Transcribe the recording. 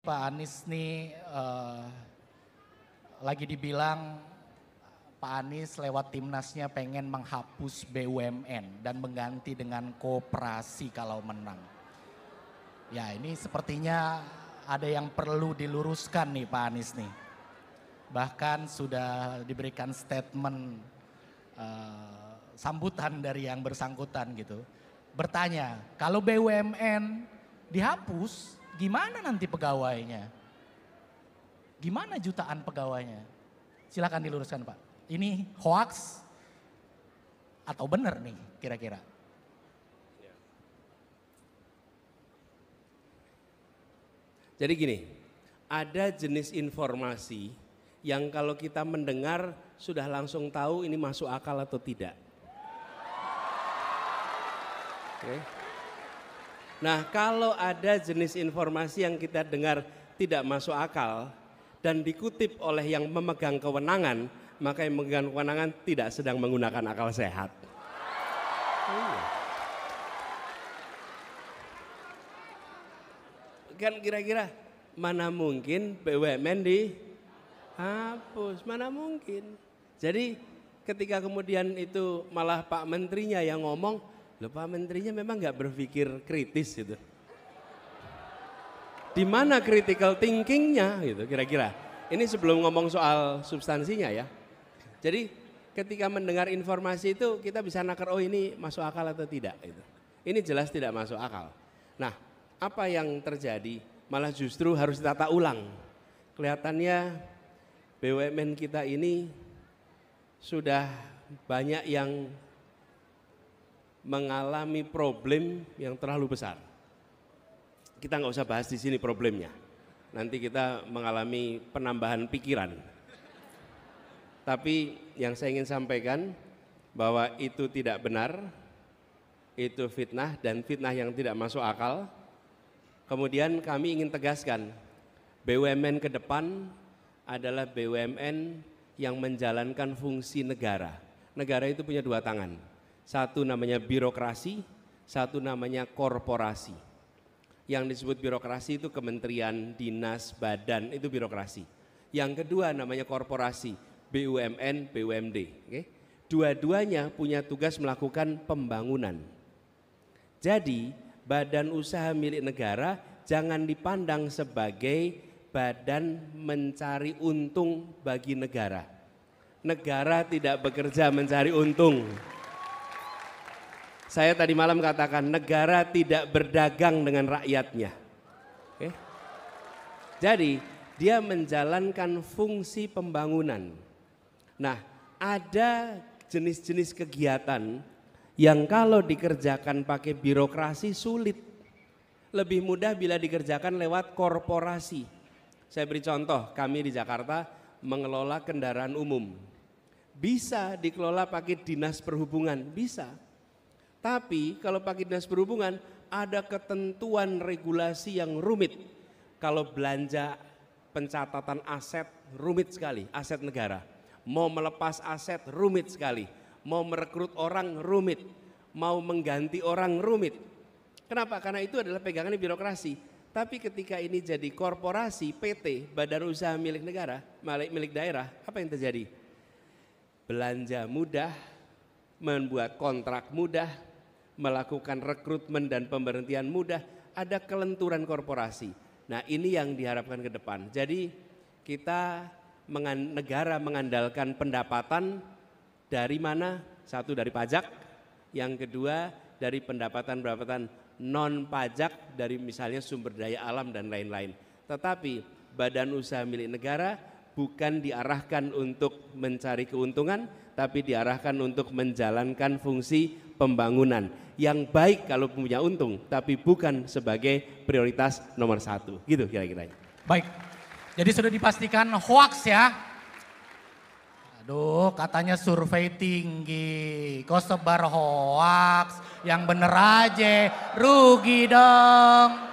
Pak Anies nih lagi dibilang Pak Anies lewat timnasnya pengen menghapus BUMN dan mengganti dengan koperasi kalau menang. Ya ini sepertinya ada yang perlu diluruskan nih Pak Anies nih. Bahkan sudah diberikan statement sambutan dari yang bersangkutan gitu. Bertanya, kalau BUMN dihapus gimana nanti pegawainya? Gimana jutaan pegawainya? Silakan diluruskan Pak. Ini hoax atau benar nih kira-kira? Jadi gini, ada jenis informasi yang kalau kita mendengar sudah langsung tahu ini masuk akal atau tidak. Oke. Nah, kalau ada jenis informasi yang kita dengar tidak masuk akal dan dikutip oleh yang memegang kewenangan, maka yang memegang kewenangan tidak sedang menggunakan akal sehat. Kan kira-kira mana mungkin BUMN dihapus, mana mungkin. Jadi ketika kemudian itu malah Pak Menterinya yang ngomong, loh Pak Menterinya memang nggak berpikir kritis gitu. Di mana critical thinkingnya gitu kira-kira. Ini sebelum ngomong soal substansinya ya. Jadi ketika mendengar informasi itu kita bisa nakar, oh ini masuk akal atau tidak gitu. Ini jelas tidak masuk akal. Nah, apa yang terjadi? Malah justru harus ditata ulang. Kelihatannya BUMN kita ini sudah banyak yang mengalami problem yang terlalu besar. Kita nggak usah bahas di sini problemnya. Nanti kita mengalami penambahan pikiran. Tapi yang saya ingin sampaikan bahwa itu tidak benar, itu fitnah dan fitnah yang tidak masuk akal. Kemudian kami ingin tegaskan, BUMN ke depan adalah BUMN yang menjalankan fungsi negara. Negara itu punya dua tangan. Satu namanya birokrasi, satu namanya korporasi. Yang disebut birokrasi itu kementerian, dinas, badan, itu birokrasi. Yang kedua namanya korporasi, BUMN, BUMD. Okay? Dua-duanya punya tugas melakukan pembangunan. Jadi badan usaha milik negara jangan dipandang sebagai badan mencari untung bagi negara. Negara tidak bekerja mencari untung. Saya tadi malam katakan negara tidak berdagang dengan rakyatnya. Oke? Jadi dia menjalankan fungsi pembangunan. Nah, ada jenis-jenis kegiatan yang kalau dikerjakan pakai birokrasi sulit. Lebih mudah bila dikerjakan lewat korporasi. Saya beri contoh, kami di Jakarta mengelola kendaraan umum. Bisa dikelola pakai dinas perhubungan, bisa. Tapi kalau pakai dinas perhubungan ada ketentuan regulasi yang rumit. Kalau belanja pencatatan aset rumit sekali, aset negara. Mau melepas aset rumit sekali, mau merekrut orang rumit, mau mengganti orang rumit. Kenapa? Karena itu adalah pegangan birokrasi. Tapi ketika ini jadi korporasi, PT, badan usaha milik negara, milik daerah, apa yang terjadi? Belanja mudah, membuat kontrak mudah, melakukan rekrutmen dan pemberhentian mudah, ada kelenturan korporasi. Nah ini yang diharapkan ke depan. Jadi kita negara mengandalkan pendapatan dari mana? Satu dari pajak, yang kedua dari pendapatan non pajak dari misalnya sumber daya alam dan lain-lain. Tetapi badan usaha milik negara bukan diarahkan untuk mencari keuntungan, tapi diarahkan untuk menjalankan fungsi pembangunan yang baik kalau punya untung, tapi bukan sebagai prioritas nomor satu. Gitu kira-kira. Baik, jadi sudah dipastikan hoax ya. Aduh, katanya survei tinggi, kok sebar hoax, yang bener aja, rugi dong.